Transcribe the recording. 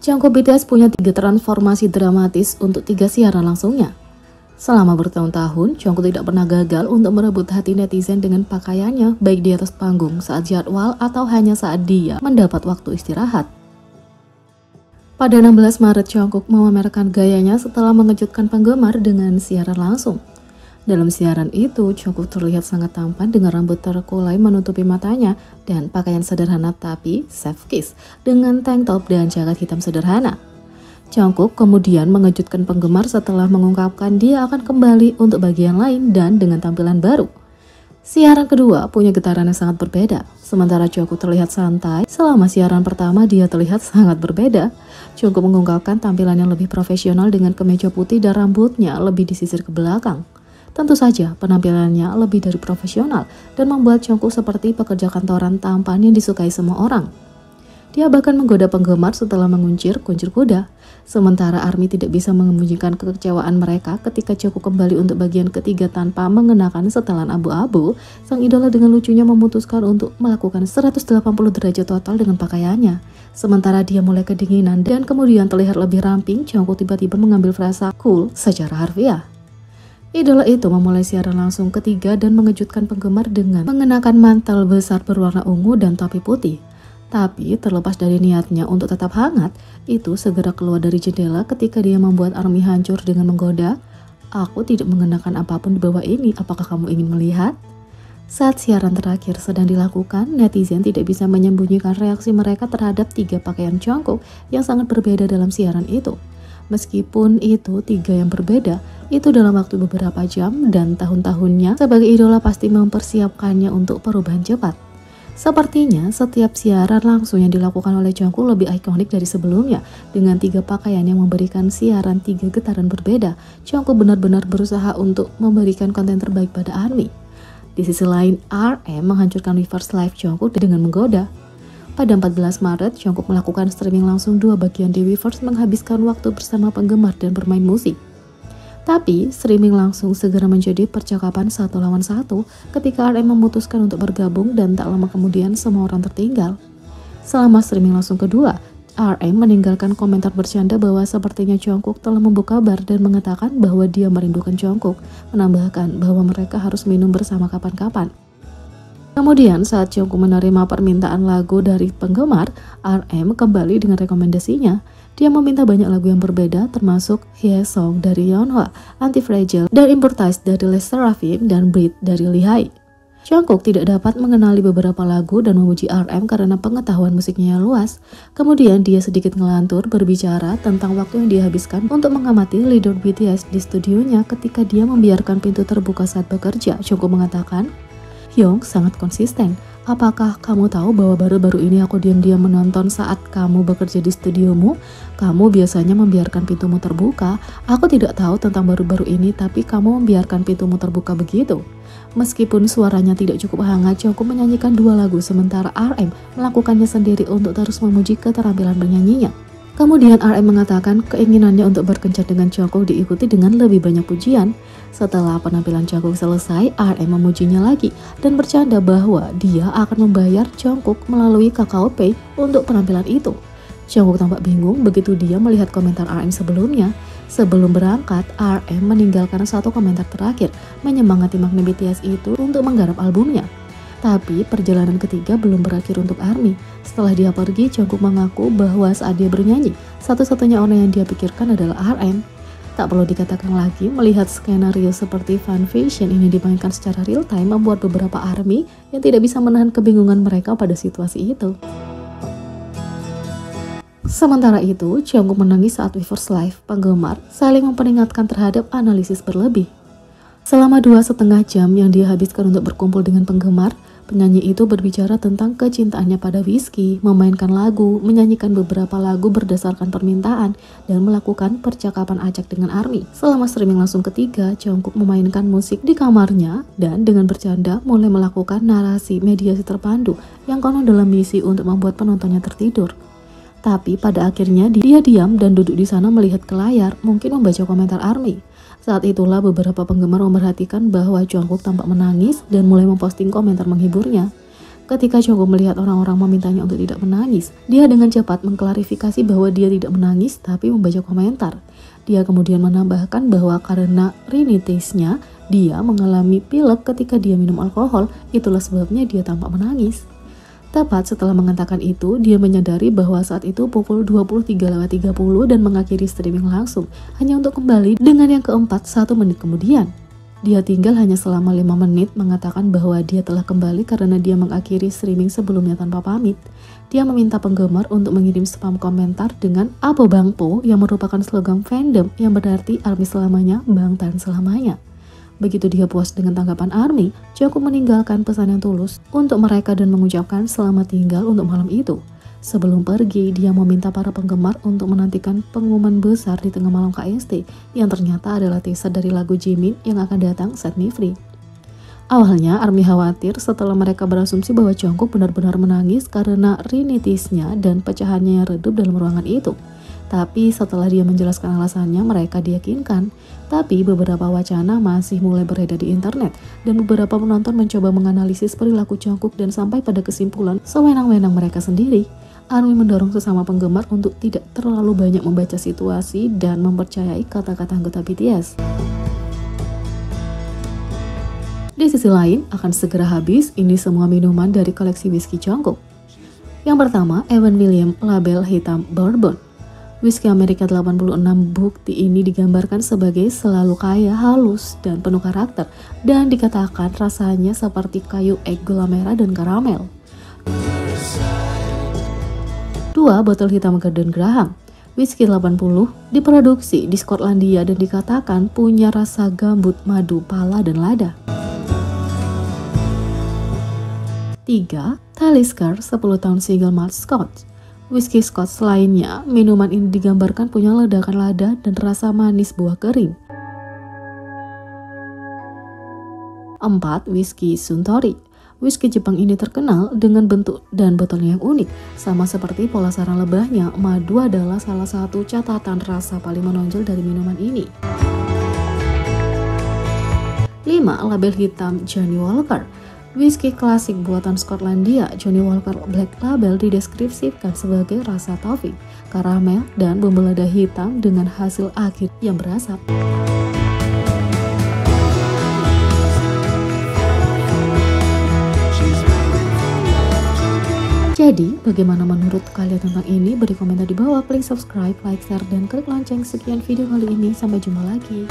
Jungkook BTS punya 3 transformasi dramatis untuk 3 siaran langsungnya. Selama bertahun-tahun, Jungkook tidak pernah gagal untuk merebut hati netizen dengan pakaiannya, baik di atas panggung, saat jadwal, atau hanya saat dia mendapat waktu istirahat. Pada 16 Maret, Jungkook memamerkan gayanya setelah mengejutkan penggemar dengan siaran langsung. Dalam siaran itu, Jungkook terlihat sangat tampan dengan rambut terkulai menutupi matanya dan pakaian sederhana tapi chef kiss dengan tank top dan jaket hitam sederhana. Jungkook kemudian mengejutkan penggemar setelah mengungkapkan dia akan kembali untuk bagian lain dan dengan tampilan baru. Siaran kedua punya getaran yang sangat berbeda. Sementara Jungkook terlihat santai, selama siaran pertama dia terlihat sangat berbeda. Jungkook mengungkapkan tampilan yang lebih profesional dengan kemeja putih dan rambutnya lebih disisir ke belakang. Tentu saja penampilannya lebih dari profesional dan membuat Jungkook seperti pekerja kantoran tampan yang disukai semua orang. Dia bahkan menggoda penggemar setelah menguncir kuncir kuda. Sementara ARMY tidak bisa menyembunyikan kekecewaan mereka ketika Jungkook kembali untuk bagian ketiga tanpa mengenakan setelan abu-abu. Sang idola dengan lucunya memutuskan untuk melakukan 180 derajat total dengan pakaiannya. Sementara dia mulai kedinginan dan kemudian terlihat lebih ramping, Jungkook tiba-tiba mengambil frasa cool secara harfiah. Idola itu memulai siaran langsung ketiga dan mengejutkan penggemar dengan mengenakan mantel besar berwarna ungu dan topi putih. Tapi terlepas dari niatnya untuk tetap hangat, itu segera keluar dari jendela ketika dia membuat ARMY hancur dengan menggoda, "Aku tidak mengenakan apapun di bawah ini, apakah kamu ingin melihat?" Saat siaran terakhir sedang dilakukan, netizen tidak bisa menyembunyikan reaksi mereka terhadap 3 pakaian Jungkook yang sangat berbeda dalam siaran itu. Meskipun itu 3 yang berbeda, itu dalam waktu beberapa jam dan tahun-tahunnya sebagai idola pasti mempersiapkannya untuk perubahan cepat. Sepertinya setiap siaran langsung yang dilakukan oleh Jungkook lebih ikonik dari sebelumnya. Dengan 3 pakaian yang memberikan siaran 3 getaran berbeda, Jungkook benar-benar berusaha untuk memberikan konten terbaik pada ARMY. Di sisi lain, RM menghancurkan Weverse Live Jungkook dengan menggoda. Pada 14 Maret, Jungkook melakukan streaming langsung 2 bagian di Weverse menghabiskan waktu bersama penggemar dan bermain musik. Tapi, streaming langsung segera menjadi percakapan 1 lawan 1 ketika RM memutuskan untuk bergabung dan tak lama kemudian semua orang tertinggal. Selama streaming langsung kedua, RM meninggalkan komentar bercanda bahwa sepertinya Jungkook telah membuka bar dan mengatakan bahwa dia merindukan Jungkook, menambahkan bahwa mereka harus minum bersama kapan-kapan. Kemudian saat Jungkook menerima permintaan lagu dari penggemar, RM kembali dengan rekomendasinya. Dia meminta banyak lagu yang berbeda termasuk Hye Song dari Yeonhwa, Anti-Fragile, dan Immortalized dari LE SSERAFIM dan Breathe dari Lee. Jungkook tidak dapat mengenali beberapa lagu dan memuji RM karena pengetahuan musiknya yang luas. Kemudian dia sedikit ngelantur berbicara tentang waktu yang dihabiskan untuk mengamati leader BTS di studionya ketika dia membiarkan pintu terbuka saat bekerja. Jungkook mengatakan, "Hyung sangat konsisten. Apakah kamu tahu bahwa baru-baru ini aku diam-diam menonton saat kamu bekerja di studiomu? Kamu biasanya membiarkan pintumu terbuka. Aku tidak tahu tentang baru-baru ini, tapi kamu membiarkan pintumu terbuka begitu." Meskipun suaranya tidak cukup hangat, Jungkook menyanyikan 2 lagu sementara RM melakukannya sendiri untuk terus memuji keterampilan bernyanyinya. Kemudian RM mengatakan keinginannya untuk berkencan dengan Jungkook diikuti dengan lebih banyak pujian. Setelah penampilan Jungkook selesai, RM memujinya lagi dan bercanda bahwa dia akan membayar Jungkook melalui Kakao Pay untuk penampilan itu. Jungkook tampak bingung begitu dia melihat komentar RM sebelumnya. Sebelum berangkat, RM meninggalkan 1 komentar terakhir menyemangati Magnet BTS itu untuk menggarap albumnya. Tapi perjalanan ketiga belum berakhir untuk ARMY. Setelah dia pergi, Jungkook mengaku bahwa saat dia bernyanyi, satu-satunya orang yang dia pikirkan adalah RM. Tak perlu dikatakan lagi, melihat skenario seperti fan fiction ini dimainkan secara real time membuat beberapa ARMY yang tidak bisa menahan kebingungan mereka pada situasi itu. Sementara itu, Jungkook menangis saat Weverse Live penggemar saling memperingatkan terhadap analisis berlebih. Selama 2,5 jam yang dia habiskan untuk berkumpul dengan penggemar, penyanyi itu berbicara tentang kecintaannya pada whisky, memainkan lagu, menyanyikan beberapa lagu berdasarkan permintaan, dan melakukan percakapan acak dengan ARMY. Selama streaming langsung ketiga, Jungkook memainkan musik di kamarnya dan dengan bercanda mulai melakukan narasi mediasi terpandu yang konon dalam misi untuk membuat penontonnya tertidur. Tapi pada akhirnya dia diam dan duduk di sana melihat ke layar, mungkin membaca komentar ARMY. Saat itulah beberapa penggemar memperhatikan bahwa Jungkook tampak menangis dan mulai memposting komentar menghiburnya. Ketika Jungkook melihat orang-orang memintanya untuk tidak menangis, dia dengan cepat mengklarifikasi bahwa dia tidak menangis tapi membaca komentar. Dia kemudian menambahkan bahwa karena rhinitisnya, dia mengalami pilek ketika dia minum alkohol, itulah sebabnya dia tampak menangis. Tepat setelah mengatakan itu, dia menyadari bahwa saat itu pukul 23.30 dan mengakhiri streaming langsung, hanya untuk kembali dengan yang keempat 1 menit kemudian. Dia tinggal hanya selama 5 menit mengatakan bahwa dia telah kembali karena dia mengakhiri streaming sebelumnya tanpa pamit. Dia meminta penggemar untuk mengirim spam komentar dengan Apo Bang Po yang merupakan slogan fandom yang berarti ARMY selamanya, Bangtan selamanya. Begitu dia puas dengan tanggapan ARMY, Jungkook meninggalkan pesan yang tulus untuk mereka dan mengucapkan selamat tinggal untuk malam itu. Sebelum pergi, dia meminta para penggemar untuk menantikan pengumuman besar di tengah malam KST yang ternyata adalah teaser dari lagu Jimin yang akan datang Set Me Free. Awalnya, ARMY khawatir setelah mereka berasumsi bahwa Jungkook benar-benar menangis karena rhinitisnya dan pecahannya yang redup dalam ruangan itu. Tapi setelah dia menjelaskan alasannya, mereka diyakinkan. Tapi beberapa wacana masih mulai beredar di internet dan beberapa penonton mencoba menganalisis perilaku Jungkook dan sampai pada kesimpulan sewenang-wenang mereka sendiri. ARMY mendorong sesama penggemar untuk tidak terlalu banyak membaca situasi dan mempercayai kata-kata anggota BTS. Di sisi lain, akan segera habis ini semua minuman dari koleksi whisky Jungkook. Yang pertama, Evan Williams label hitam Bourbon. Whisky Amerika 86 bukti ini digambarkan sebagai selalu kaya, halus, dan penuh karakter, dan dikatakan rasanya seperti kayu ek gula merah dan karamel. 2. Botol hitam Gordon Graham. Whisky 80 diproduksi di Skotlandia dan dikatakan punya rasa gambut, madu, pala, dan lada. 3. Talisker 10 tahun single malt Scotch. Whisky Scotch lainnya, minuman ini digambarkan punya ledakan lada dan rasa manis buah kering. 4. Whisky Suntory. Whisky Jepang ini terkenal dengan bentuk dan botolnya yang unik. Sama seperti pola sarang lebahnya, madu adalah salah satu catatan rasa paling menonjol dari minuman ini. 5. Label hitam Johnnie Walker. Whisky klasik buatan Skotlandia, Johnnie Walker Black Label dideskripsikan sebagai rasa toffee, karamel, dan bumbu lada hitam dengan hasil akhir yang berasap. Jadi, bagaimana menurut kalian tentang ini? Beri komentar di bawah, klik subscribe, like, share, dan klik lonceng. Sekian video kali ini, sampai jumpa lagi.